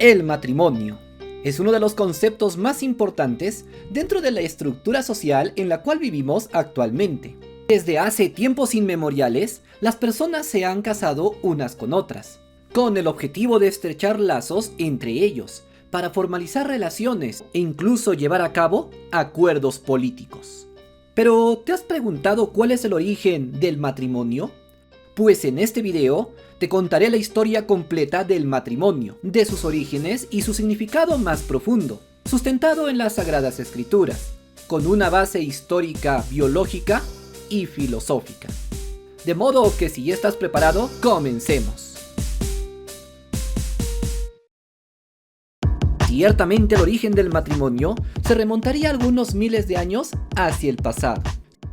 El matrimonio es uno de los conceptos más importantes dentro de la estructura social en la cual vivimos actualmente. Desde hace tiempos inmemoriales, las personas se han casado unas con otras, con el objetivo de estrechar lazos entre ellos, para formalizar relaciones e incluso llevar a cabo acuerdos políticos. Pero, ¿te has preguntado cuál es el origen del matrimonio? Pues en este video te contaré la historia completa del matrimonio, de sus orígenes y su significado más profundo, sustentado en las Sagradas Escrituras, con una base histórica, biológica y filosófica. De modo que si ya estás preparado, comencemos. Ciertamente el origen del matrimonio se remontaría algunos miles de años hacia el pasado.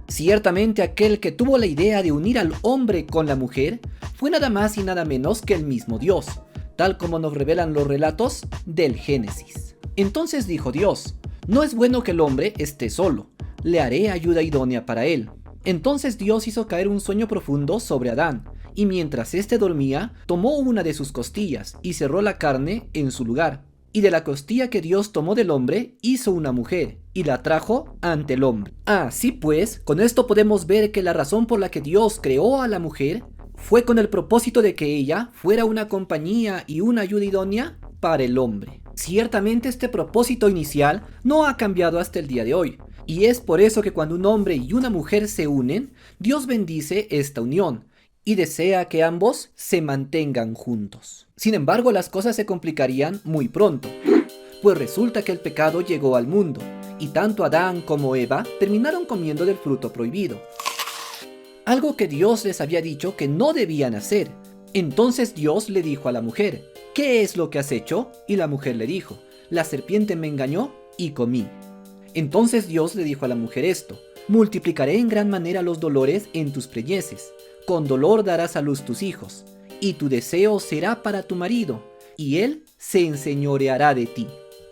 Ciertamente aquel que tuvo la idea de unir al hombre con la mujer fue nada más y nada menos que el mismo Dios, tal como nos revelan los relatos del Génesis. Entonces dijo Dios: no es bueno que el hombre esté solo, le haré ayuda idónea para él. Entonces Dios hizo caer un sueño profundo sobre Adán, y mientras éste dormía, tomó una de sus costillas y cerró la carne en su lugar. Y de la costilla que Dios tomó del hombre, hizo una mujer, y la trajo ante el hombre. Así pues, con esto podemos ver que la razón por la que Dios creó a la mujer fue con el propósito de que ella fuera una compañía y una ayuda idónea para el hombre. Ciertamente este propósito inicial no ha cambiado hasta el día de hoy, y es por eso que cuando un hombre y una mujer se unen, Dios bendice esta unión y desea que ambos se mantengan juntos. Sin embargo, las cosas se complicarían muy pronto, pues resulta que el pecado llegó al mundo, y tanto Adán como Eva terminaron comiendo del fruto prohibido, algo que Dios les había dicho que no debían hacer. Entonces Dios le dijo a la mujer: ¿qué es lo que has hecho? Y la mujer le dijo: la serpiente me engañó y comí. Entonces Dios le dijo a la mujer esto: multiplicaré en gran manera los dolores en tus preñeces, con dolor darás a luz tus hijos, y tu deseo será para tu marido, y él se enseñoreará de ti.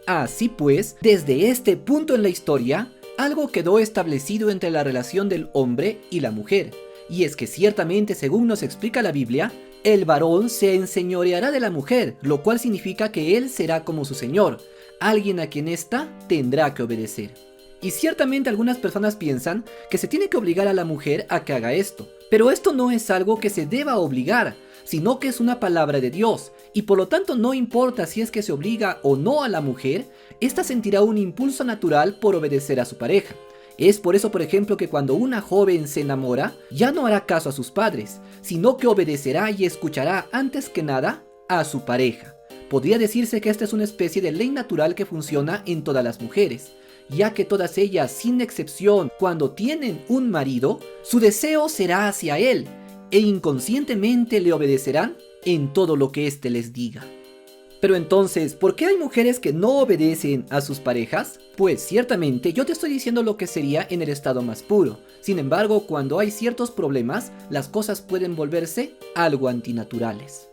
Así pues, desde este punto en la historia, algo quedó establecido entre la relación del hombre y la mujer, y es que ciertamente, según nos explica la Biblia, el varón se enseñoreará de la mujer, lo cual significa que él será como su señor, alguien a quien ésta tendrá que obedecer. Y ciertamente algunas personas piensan que se tiene que obligar a la mujer a que haga esto, pero esto no es algo que se deba obligar, sino que es una palabra de Dios, y por lo tanto no importa si es que se obliga o no a la mujer, ésta sentirá un impulso natural por obedecer a su pareja. Es por eso, por ejemplo, que cuando una joven se enamora, ya no hará caso a sus padres, sino que obedecerá y escuchará antes que nada a su pareja. Podría decirse que esta es una especie de ley natural que funciona en todas las mujeres, ya que todas ellas, sin excepción, cuando tienen un marido, su deseo será hacia él, e inconscientemente le obedecerán en todo lo que éste les diga. Pero entonces, ¿por qué hay mujeres que no obedecen a sus parejas? Pues ciertamente yo te estoy diciendo lo que sería en el estado más puro. Sin embargo, cuando hay ciertos problemas, las cosas pueden volverse algo antinaturales.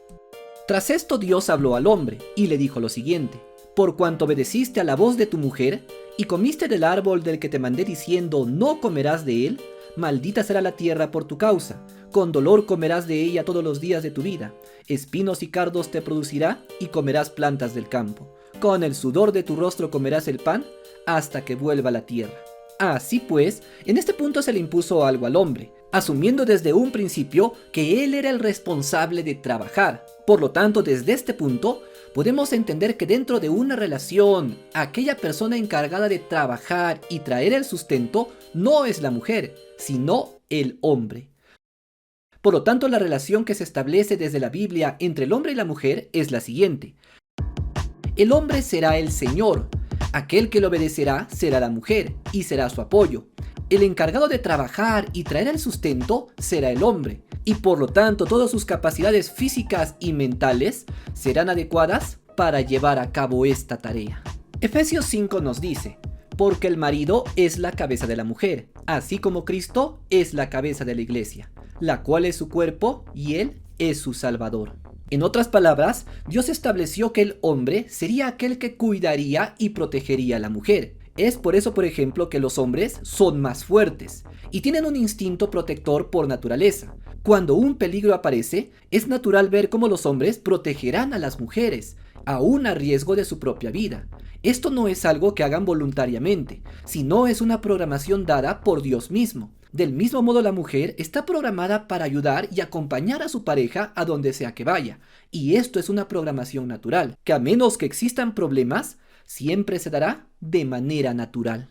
Tras esto Dios habló al hombre y le dijo lo siguiente: por cuanto obedeciste a la voz de tu mujer y comiste del árbol del que te mandé diciendo no comerás de él, maldita será la tierra por tu causa, con dolor comerás de ella todos los días de tu vida, espinos y cardos te producirá y comerás plantas del campo, con el sudor de tu rostro comerás el pan hasta que vuelva a la tierra. Así pues, en este punto se le impuso algo al hombre, asumiendo desde un principio que él era el responsable de trabajar. Por lo tanto, desde este punto, podemos entender que dentro de una relación, aquella persona encargada de trabajar y traer el sustento no es la mujer, sino el hombre. Por lo tanto, la relación que se establece desde la Biblia entre el hombre y la mujer es la siguiente: el hombre será el señor, aquel que le obedecerá será la mujer y será su apoyo. El encargado de trabajar y traer el sustento será el hombre, y por lo tanto todas sus capacidades físicas y mentales serán adecuadas para llevar a cabo esta tarea. Efesios 5 nos dice: porque el marido es la cabeza de la mujer, así como Cristo es la cabeza de la iglesia, la cual es su cuerpo y él es su salvador. En otras palabras, Dios estableció que el hombre sería aquel que cuidaría y protegería a la mujer. Es por eso, por ejemplo, que los hombres son más fuertes y tienen un instinto protector por naturaleza. Cuando un peligro aparece, es natural ver cómo los hombres protegerán a las mujeres aún a riesgo de su propia vida. Esto no es algo que hagan voluntariamente, sino es una programación dada por Dios mismo. Del mismo modo, la mujer está programada para ayudar y acompañar a su pareja a donde sea que vaya, y esto es una programación natural, que a menos que existan problemas, siempre se dará de manera natural.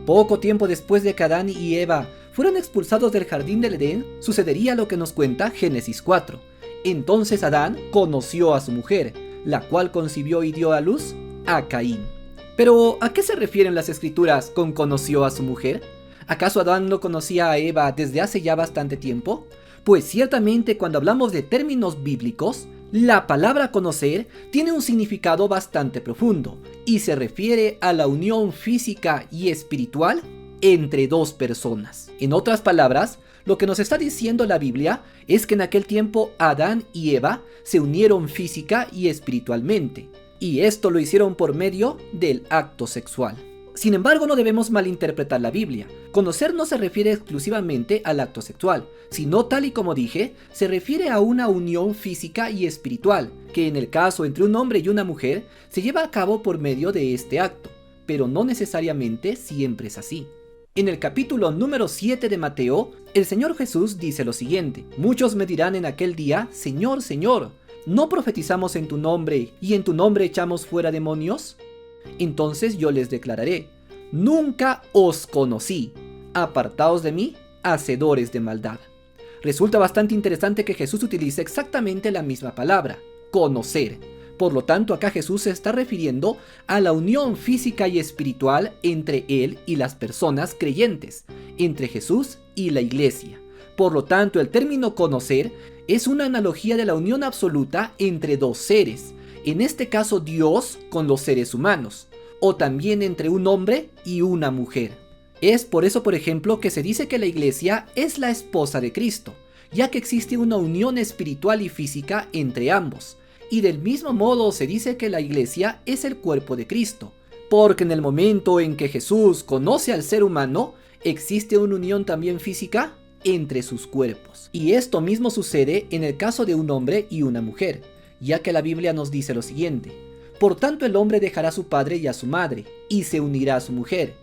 Poco tiempo después de que Adán y Eva fueron expulsados del jardín del Edén, sucedería lo que nos cuenta Génesis 4. Entonces Adán conoció a su mujer, la cual concibió y dio a luz a Caín. Pero, ¿a qué se refieren las escrituras con conoció a su mujer? ¿Acaso Adán no conocía a Eva desde hace ya bastante tiempo? Pues ciertamente cuando hablamos de términos bíblicos, la palabra conocer tiene un significado bastante profundo y se refiere a la unión física y espiritual entre dos personas. En otras palabras, lo que nos está diciendo la Biblia es que en aquel tiempo Adán y Eva se unieron física y espiritualmente, y esto lo hicieron por medio del acto sexual. Sin embargo, no debemos malinterpretar la Biblia. Conocer no se refiere exclusivamente al acto sexual, sino, tal y como dije, se refiere a una unión física y espiritual, que en el caso entre un hombre y una mujer se lleva a cabo por medio de este acto, pero no necesariamente siempre es así. En el capítulo número 7 de Mateo, el Señor Jesús dice lo siguiente: muchos me dirán en aquel día, Señor, Señor, ¿no profetizamos en tu nombre y en tu nombre echamos fuera demonios? Entonces yo les declararé: nunca os conocí, apartaos de mí, hacedores de maldad. Resulta bastante interesante que Jesús utilice exactamente la misma palabra, conocer. Por lo tanto, acá Jesús se está refiriendo a la unión física y espiritual entre Él y las personas creyentes, entre Jesús y la iglesia. Por lo tanto, el término conocer es una analogía de la unión absoluta entre dos seres, en este caso Dios con los seres humanos, o también entre un hombre y una mujer. Es por eso, por ejemplo, que se dice que la iglesia es la esposa de Cristo, ya que existe una unión espiritual y física entre ambos. Y del mismo modo se dice que la iglesia es el cuerpo de Cristo, porque en el momento en que Jesús conoce al ser humano, existe una unión también física entre sus cuerpos. Y esto mismo sucede en el caso de un hombre y una mujer, ya que la Biblia nos dice lo siguiente: por tanto el hombre dejará a su padre y a su madre, y se unirá a su mujer,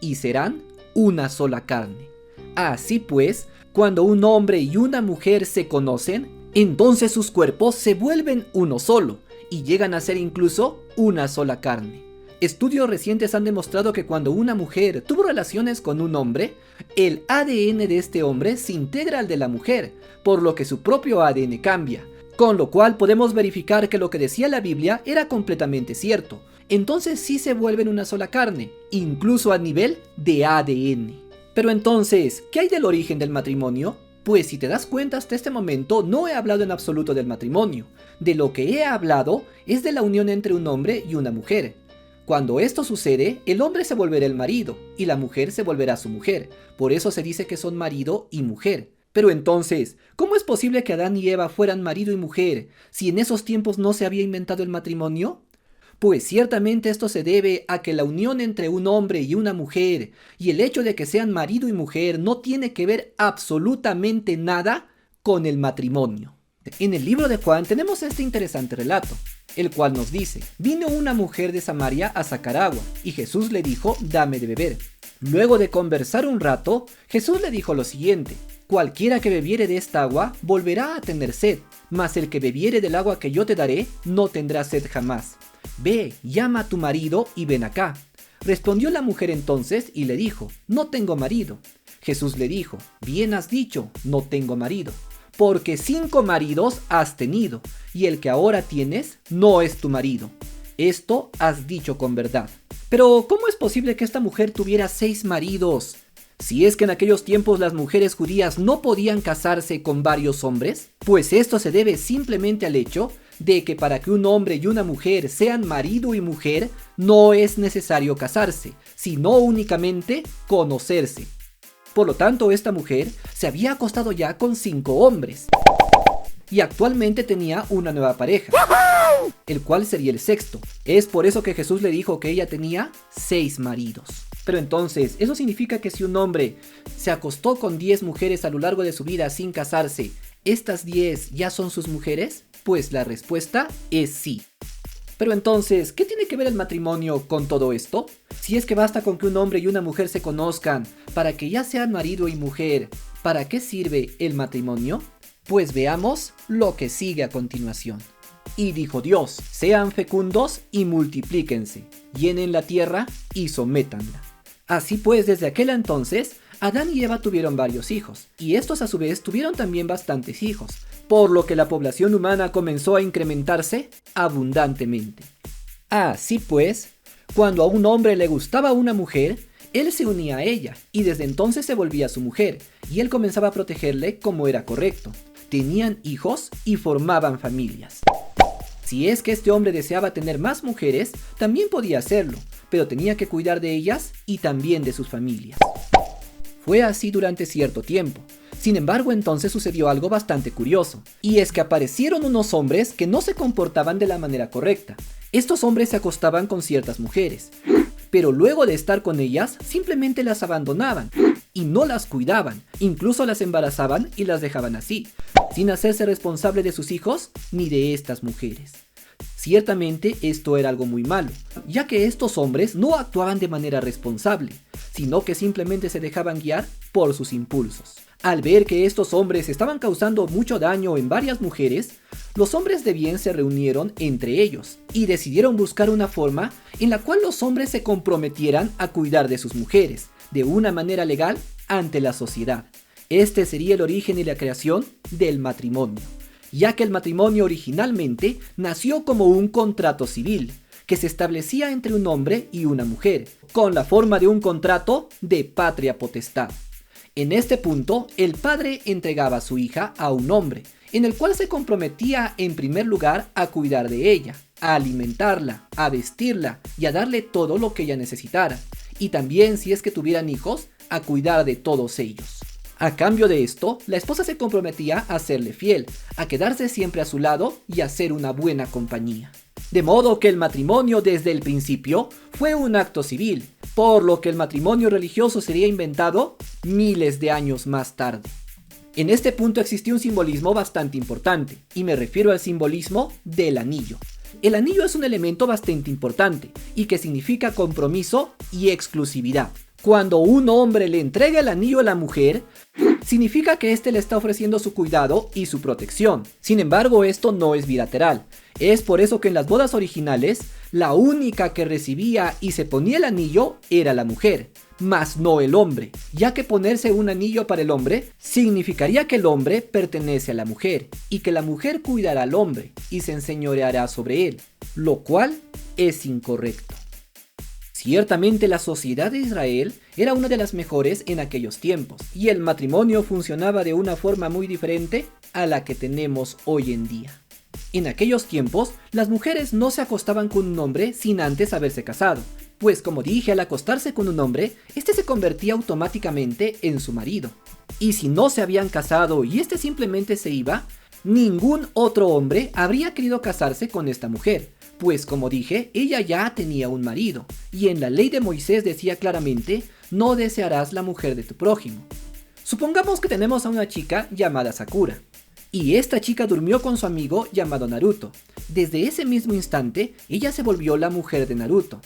y serán una sola carne. Así pues, cuando un hombre y una mujer se conocen, entonces sus cuerpos se vuelven uno solo, y llegan a ser incluso una sola carne. Estudios recientes han demostrado que cuando una mujer tuvo relaciones con un hombre, el ADN de este hombre se integra al de la mujer, por lo que su propio ADN cambia. Con lo cual podemos verificar que lo que decía la Biblia era completamente cierto. Entonces sí se vuelven una sola carne, incluso a nivel de ADN. Pero entonces, ¿qué hay del origen del matrimonio? Pues si te das cuenta, hasta este momento no he hablado en absoluto del matrimonio. De lo que he hablado es de la unión entre un hombre y una mujer. Cuando esto sucede, el hombre se volverá el marido y la mujer se volverá su mujer. Por eso se dice que son marido y mujer. Pero entonces, ¿cómo es posible que Adán y Eva fueran marido y mujer si en esos tiempos no se había inventado el matrimonio? Pues ciertamente esto se debe a que la unión entre un hombre y una mujer y el hecho de que sean marido y mujer no tiene que ver absolutamente nada con el matrimonio. En el libro de Juan tenemos este interesante relato, el cual nos dice: vino una mujer de Samaria a sacar agua, y Jesús le dijo: dame de beber. Luego de conversar un rato, Jesús le dijo lo siguiente: cualquiera que bebiere de esta agua volverá a tener sed, mas el que bebiere del agua que yo te daré no tendrá sed jamás. Ve, llama a tu marido y ven acá. Respondió la mujer entonces y le dijo: no tengo marido. Jesús le dijo: bien has dicho, no tengo marido, porque 5 maridos has tenido, y el que ahora tienes no es tu marido. Esto has dicho con verdad. Pero, ¿cómo es posible que esta mujer tuviera 6 maridos? Si es que en aquellos tiempos las mujeres judías no podían casarse con varios hombres, pues esto se debe simplemente al hecho de que para que un hombre y una mujer sean marido y mujer, no es necesario casarse, sino únicamente conocerse. Por lo tanto, esta mujer se había acostado ya con 5 hombres y actualmente tenía una nueva pareja, el cual sería el sexto. Es por eso que Jesús le dijo que ella tenía 6 maridos. Pero entonces, ¿eso significa que si un hombre se acostó con 10 mujeres a lo largo de su vida sin casarse, estas 10 ya son sus mujeres? Pues la respuesta es sí. Pero entonces, ¿qué tiene que ver el matrimonio con todo esto? Si es que basta con que un hombre y una mujer se conozcan para que ya sean marido y mujer, ¿para qué sirve el matrimonio? Pues veamos lo que sigue a continuación. Y dijo Dios, sean fecundos y multiplíquense, llenen la tierra y sométanla. Así pues, desde aquel entonces, Adán y Eva tuvieron varios hijos, y estos a su vez tuvieron también bastantes hijos, por lo que la población humana comenzó a incrementarse abundantemente. Así pues, cuando a un hombre le gustaba una mujer, él se unía a ella, y desde entonces se volvía su mujer, y él comenzaba a protegerle como era correcto. Tenían hijos y formaban familias. Si es que este hombre deseaba tener más mujeres, también podía hacerlo, pero tenía que cuidar de ellas y también de sus familias. Fue así durante cierto tiempo. Sin embargo, entonces sucedió algo bastante curioso, y es que aparecieron unos hombres que no se comportaban de la manera correcta. Estos hombres se acostaban con ciertas mujeres, pero luego de estar con ellas, simplemente las abandonaban y no las cuidaban, incluso las embarazaban y las dejaban así, sin hacerse responsable de sus hijos ni de estas mujeres. Ciertamente esto era algo muy malo, ya que estos hombres no actuaban de manera responsable, sino que simplemente se dejaban guiar por sus impulsos. Al ver que estos hombres estaban causando mucho daño en varias mujeres, los hombres de bien se reunieron entre ellos y decidieron buscar una forma en la cual los hombres se comprometieran a cuidar de sus mujeres, de una manera legal ante la sociedad. Este sería el origen y la creación del matrimonio, ya que el matrimonio originalmente nació como un contrato civil, que se establecía entre un hombre y una mujer, con la forma de un contrato de patria potestad. En este punto, el padre entregaba a su hija a un hombre, en el cual se comprometía en primer lugar a cuidar de ella, a alimentarla, a vestirla y a darle todo lo que ella necesitara, y también, si es que tuvieran hijos, a cuidar de todos ellos. A cambio de esto, la esposa se comprometía a serle fiel, a quedarse siempre a su lado y a ser una buena compañía. De modo que el matrimonio desde el principio fue un acto civil, por lo que el matrimonio religioso sería inventado miles de años más tarde. En este punto existía un simbolismo bastante importante, y me refiero al simbolismo del anillo. El anillo es un elemento bastante importante, y que significa compromiso y exclusividad. Cuando un hombre le entrega el anillo a la mujer, significa que éste le está ofreciendo su cuidado y su protección. Sin embargo, esto no es bilateral. Es por eso que en las bodas originales, la única que recibía y se ponía el anillo era la mujer, mas no el hombre, ya que ponerse un anillo para el hombre significaría que el hombre pertenece a la mujer, y que la mujer cuidará al hombre y se enseñoreará sobre él, lo cual es incorrecto. Ciertamente la sociedad de Israel era una de las mejores en aquellos tiempos, y el matrimonio funcionaba de una forma muy diferente a la que tenemos hoy en día. En aquellos tiempos, las mujeres no se acostaban con un hombre sin antes haberse casado, pues como dije, al acostarse con un hombre, este se convertía automáticamente en su marido. Y si no se habían casado y este simplemente se iba, ningún otro hombre habría querido casarse con esta mujer, pues como dije, ella ya tenía un marido, y en la ley de Moisés decía claramente, no desearás la mujer de tu prójimo. Supongamos que tenemos a una chica llamada Sakura, y esta chica durmió con su amigo llamado Naruto. Desde ese mismo instante, ella se volvió la mujer de Naruto.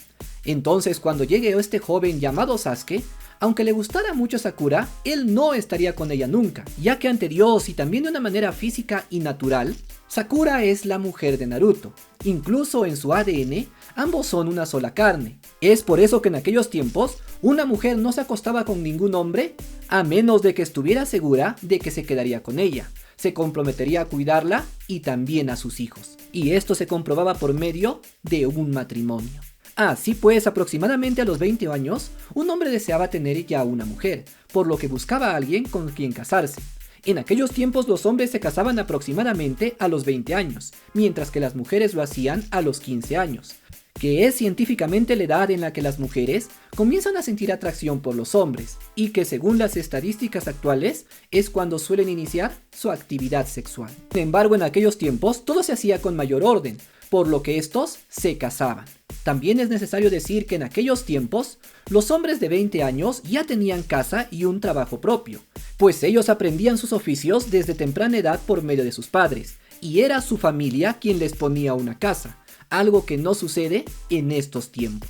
Entonces, cuando llegue este joven llamado Sasuke, aunque le gustara mucho Sakura, él no estaría con ella nunca, ya que ante Dios y también de una manera física y natural, Sakura es la mujer de Naruto. Incluso en su ADN, ambos son una sola carne. Es por eso que en aquellos tiempos, una mujer no se acostaba con ningún hombre, a menos de que estuviera segura de que se quedaría con ella. Se comprometería a cuidarla y también a sus hijos. Y esto se comprobaba por medio de un matrimonio. Así pues, aproximadamente a los 20 años, un hombre deseaba tener ya una mujer, por lo que buscaba a alguien con quien casarse. En aquellos tiempos los hombres se casaban aproximadamente a los 20 años, mientras que las mujeres lo hacían a los 15 años, que es científicamente la edad en la que las mujeres comienzan a sentir atracción por los hombres, y que según las estadísticas actuales es cuando suelen iniciar su actividad sexual. Sin embargo, en aquellos tiempos todo se hacía con mayor orden, por lo que estos se casaban. También es necesario decir que en aquellos tiempos, los hombres de 20 años ya tenían casa y un trabajo propio, pues ellos aprendían sus oficios desde temprana edad por medio de sus padres, y era su familia quien les ponía una casa, algo que no sucede en estos tiempos.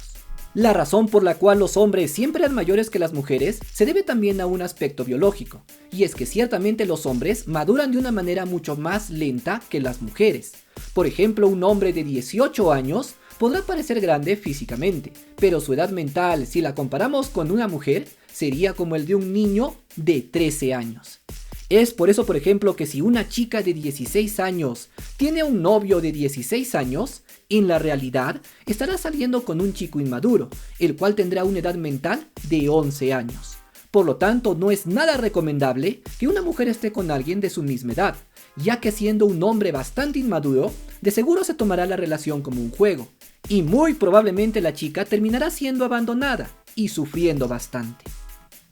La razón por la cual los hombres siempre eran mayores que las mujeres se debe también a un aspecto biológico, y es que ciertamente los hombres maduran de una manera mucho más lenta que las mujeres. Por ejemplo, un hombre de 18 años podrá parecer grande físicamente, pero su edad mental, si la comparamos con una mujer, sería como el de un niño de 13 años. Es por eso, por ejemplo, que si una chica de 16 años tiene un novio de 16 años, en la realidad estará saliendo con un chico inmaduro, el cual tendrá una edad mental de 11 años. Por lo tanto, no es nada recomendable que una mujer esté con alguien de su misma edad, ya que siendo un hombre bastante inmaduro, de seguro se tomará la relación como un juego, y muy probablemente la chica terminará siendo abandonada y sufriendo bastante.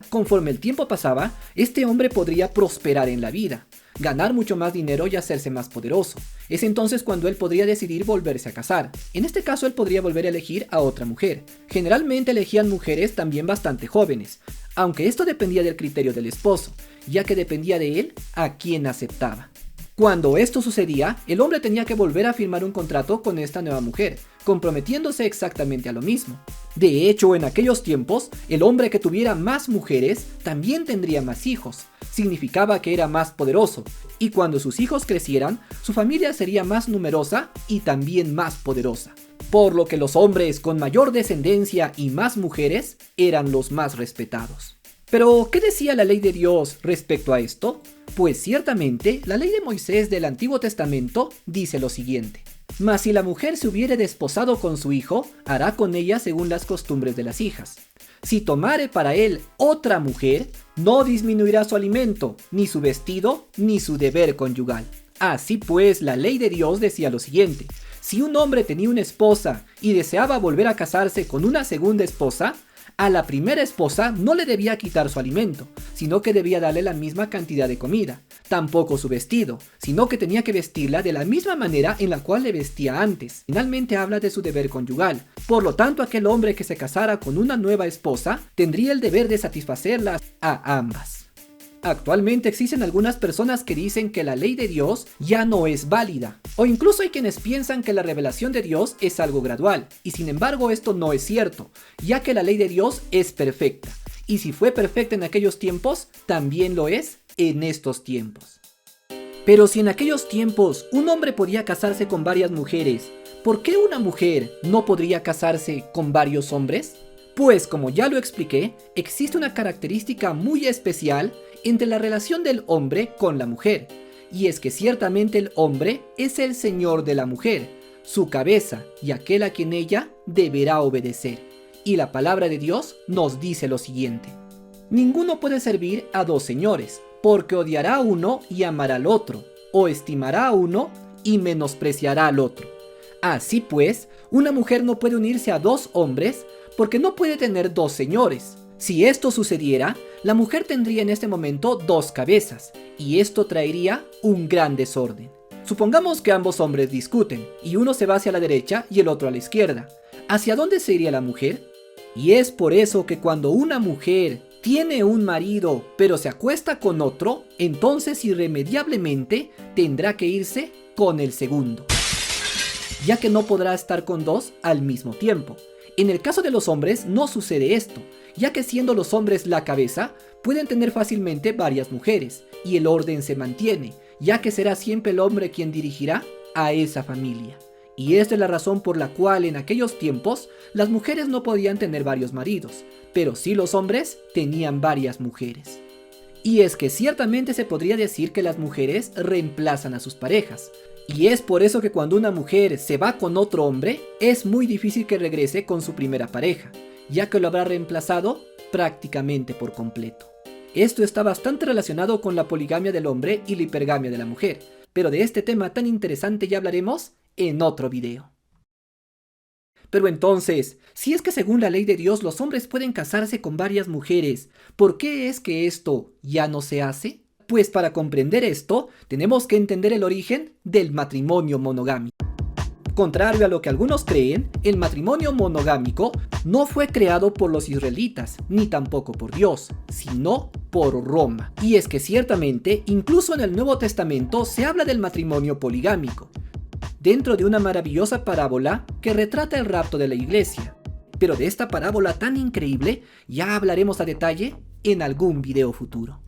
Conforme el tiempo pasaba, este hombre podría prosperar en la vida, ganar mucho más dinero y hacerse más poderoso. Es entonces cuando él podría decidir volverse a casar. En este caso él podría volver a elegir a otra mujer. Generalmente elegían mujeres también bastante jóvenes, aunque esto dependía del criterio del esposo, ya que dependía de él a quién aceptaba. Cuando esto sucedía, el hombre tenía que volver a firmar un contrato con esta nueva mujer, comprometiéndose exactamente a lo mismo. De hecho, en aquellos tiempos, el hombre que tuviera más mujeres también tendría más hijos. Significaba que era más poderoso, y cuando sus hijos crecieran, su familia sería más numerosa y también más poderosa. Por lo que los hombres con mayor descendencia y más mujeres eran los más respetados. Pero, ¿qué decía la ley de Dios respecto a esto? Pues ciertamente, la ley de Moisés del Antiguo Testamento dice lo siguiente: mas si la mujer se hubiere desposado con su hijo, hará con ella según las costumbres de las hijas. Si tomare para él otra mujer, no disminuirá su alimento, ni su vestido, ni su deber conyugal. Así pues, la ley de Dios decía lo siguiente: si un hombre tenía una esposa y deseaba volver a casarse con una segunda esposa, a la primera esposa no le debía quitar su alimento, sino que debía darle la misma cantidad de comida, tampoco su vestido, sino que tenía que vestirla de la misma manera en la cual le vestía antes. Finalmente habla de su deber conyugal. Por lo tanto, aquel hombre que se casara con una nueva esposa tendría el deber de satisfacerlas a ambas. Actualmente existen algunas personas que dicen que la ley de Dios ya no es válida, o incluso hay quienes piensan que la revelación de Dios es algo gradual, y sin embargo esto no es cierto, ya que la ley de Dios es perfecta, y si fue perfecta en aquellos tiempos, también lo es en estos tiempos. Pero si en aquellos tiempos un hombre podía casarse con varias mujeres, ¿por qué una mujer no podría casarse con varios hombres? Pues como ya lo expliqué, existe una característica muy especial entre la relación del hombre con la mujer, y es que ciertamente el hombre es el señor de la mujer, su cabeza y aquel a quien ella deberá obedecer. Y la palabra de Dios nos dice lo siguiente: ninguno puede servir a dos señores, porque odiará a uno y amará al otro, o estimará a uno y menospreciará al otro. Así pues, una mujer no puede unirse a dos hombres porque no puede tener dos señores. Si esto sucediera, la mujer tendría en este momento dos cabezas, y esto traería un gran desorden. Supongamos que ambos hombres discuten, y uno se va hacia la derecha y el otro a la izquierda. ¿Hacia dónde se iría la mujer? Y es por eso que cuando una mujer tiene un marido, pero se acuesta con otro, entonces irremediablemente tendrá que irse con el segundo, ya que no podrá estar con dos al mismo tiempo. En el caso de los hombres no sucede esto, ya que siendo los hombres la cabeza, pueden tener fácilmente varias mujeres, y el orden se mantiene, ya que será siempre el hombre quien dirigirá a esa familia. Y esta es la razón por la cual en aquellos tiempos las mujeres no podían tener varios maridos, pero sí los hombres tenían varias mujeres. Y es que ciertamente se podría decir que las mujeres reemplazan a sus parejas, y es por eso que cuando una mujer se va con otro hombre, es muy difícil que regrese con su primera pareja, ya que lo habrá reemplazado prácticamente por completo. Esto está bastante relacionado con la poligamia del hombre y la hipergamia de la mujer, pero de este tema tan interesante ya hablaremos en otro video. Pero entonces, si es que según la ley de Dios los hombres pueden casarse con varias mujeres, ¿por qué es que esto ya no se hace? Pues para comprender esto, tenemos que entender el origen del matrimonio monogámico. Contrario a lo que algunos creen, el matrimonio monogámico no fue creado por los israelitas, ni tampoco por Dios, sino por Roma. Y es que ciertamente, incluso en el Nuevo Testamento se habla del matrimonio poligámico. dentro de una maravillosa parábola que retrata el rapto de la iglesia. Pero de esta parábola tan increíble ya hablaremos a detalle en algún video futuro.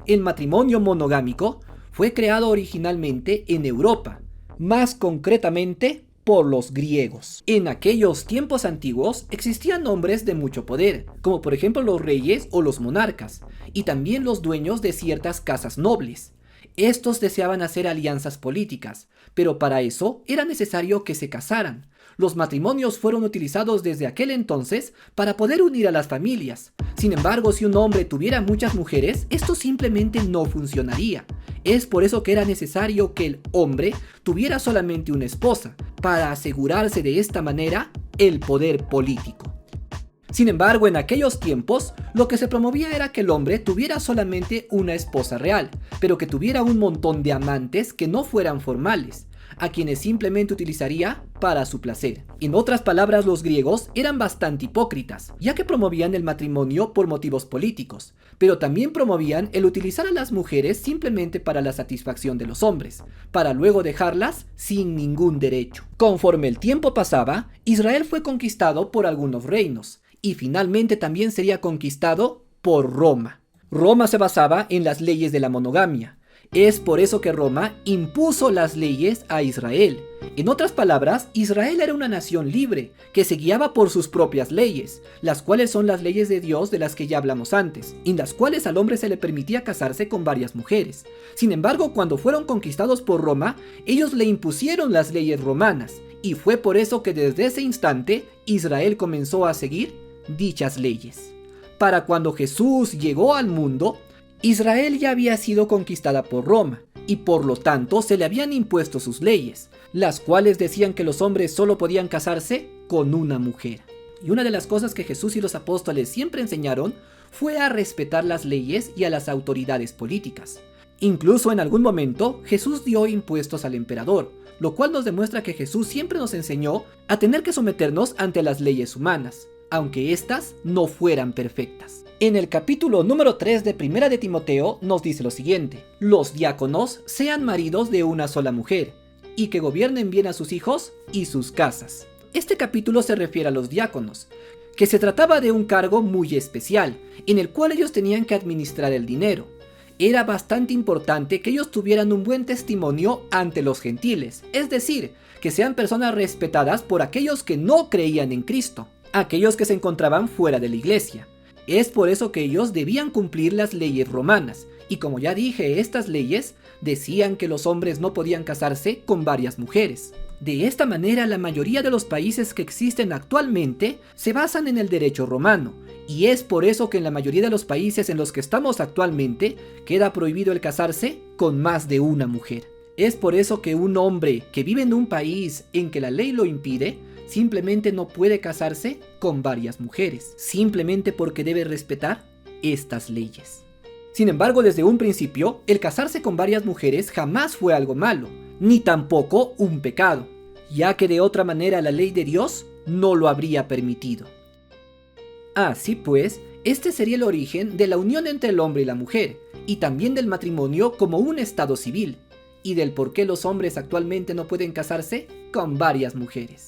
El matrimonio monogámico fue creado originalmente en Europa, más concretamente por los griegos. En aquellos tiempos antiguos existían hombres de mucho poder, como por ejemplo los reyes o los monarcas, y también los dueños de ciertas casas nobles. Estos deseaban hacer alianzas políticas, pero para eso era necesario que se casaran. Los matrimonios fueron utilizados desde aquel entonces para poder unir a las familias. Sin embargo, si un hombre tuviera muchas mujeres, esto simplemente no funcionaría. Es por eso que era necesario que el hombre tuviera solamente una esposa, para asegurarse de esta manera el poder político. Sin embargo, en aquellos tiempos, lo que se promovía era que el hombre tuviera solamente una esposa real, pero que tuviera un montón de amantes que no fueran formales, a quienes simplemente utilizaría para su placer. En otras palabras, los griegos eran bastante hipócritas, ya que promovían el matrimonio por motivos políticos, pero también promovían el utilizar a las mujeres simplemente para la satisfacción de los hombres, para luego dejarlas sin ningún derecho. Conforme el tiempo pasaba, Israel fue conquistado por algunos reinos, y finalmente también sería conquistado por Roma. Roma se basaba en las leyes de la monogamia. Es por eso que Roma impuso las leyes a Israel. En otras palabras, Israel era una nación libre, que se guiaba por sus propias leyes, las cuales son las leyes de Dios de las que ya hablamos antes, en las cuales al hombre se le permitía casarse con varias mujeres. Sin embargo, cuando fueron conquistados por Roma, ellos le impusieron las leyes romanas, y fue por eso que desde ese instante Israel comenzó a seguir dichas leyes. Para cuando Jesús llegó al mundo, Israel ya había sido conquistada por Roma, y por lo tanto se le habían impuesto sus leyes, las cuales decían que los hombres solo podían casarse con una mujer. Y una de las cosas que Jesús y los apóstoles siempre enseñaron fue a respetar las leyes y a las autoridades políticas. Incluso en algún momento Jesús dio impuestos al emperador, lo cual nos demuestra que Jesús siempre nos enseñó a tener que someternos ante las leyes humanas, aunque éstas no fueran perfectas. En el capítulo número 3 de Primera de Timoteo nos dice lo siguiente: los diáconos sean maridos de una sola mujer, y que gobiernen bien a sus hijos y sus casas. Este capítulo se refiere a los diáconos, que se trataba de un cargo muy especial, en el cual ellos tenían que administrar el dinero. Era bastante importante que ellos tuvieran un buen testimonio ante los gentiles, es decir, que sean personas respetadas por aquellos que no creían en Cristo, aquellos que se encontraban fuera de la iglesia. Es por eso que ellos debían cumplir las leyes romanas, y como ya dije, estas leyes decían que los hombres no podían casarse con varias mujeres. De esta manera, la mayoría de los países que existen actualmente se basan en el derecho romano, y es por eso que en la mayoría de los países en los que estamos actualmente queda prohibido el casarse con más de una mujer. Es por eso que un hombre que vive en un país en que la ley lo impide, simplemente no puede casarse con varias mujeres, simplemente porque debe respetar estas leyes. Sin embargo, desde un principio, el casarse con varias mujeres jamás fue algo malo, ni tampoco un pecado, ya que de otra manera la ley de Dios no lo habría permitido. Así pues, este sería el origen de la unión entre el hombre y la mujer, y también del matrimonio como un estado civil, y del por qué los hombres actualmente no pueden casarse con varias mujeres.